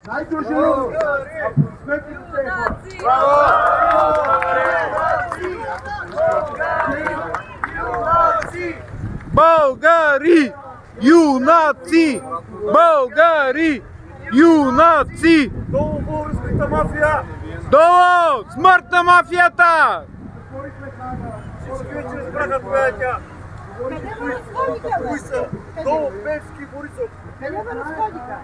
Najdużej! Българи! Юнаци! Българи! Юнаци! Долу българската мафия! Долу! Смърт на мафията! Всички вече разбраха коя е тя. Кои са? Долу Певски Борисов. Къде ме разходиха?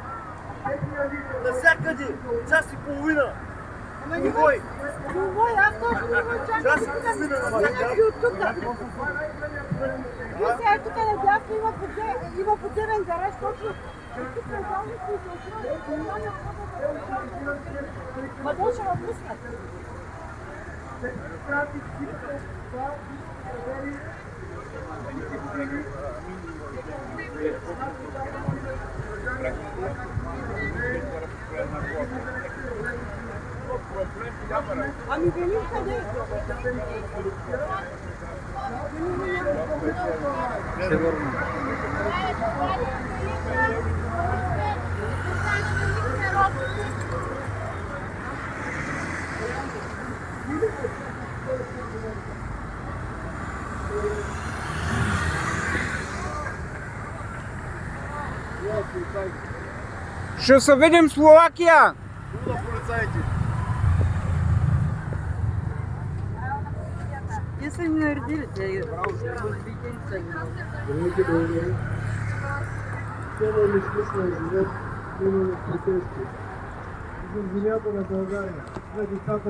Навсякъде! Час и половина! Конвой! Конвой, аз точно не ме чакам. Някакви от тук. Виж се, тук надясно има подземен гараж, точно. Тук е зални които ма дължа ме пуснат. Ами Велин къде? Ще се видим в Словакия! Чуда полицаите! Те са ни наредили, те Здравейте, българи! Цяло ли смисъл живет именно в протести? Извън земята на България. На децата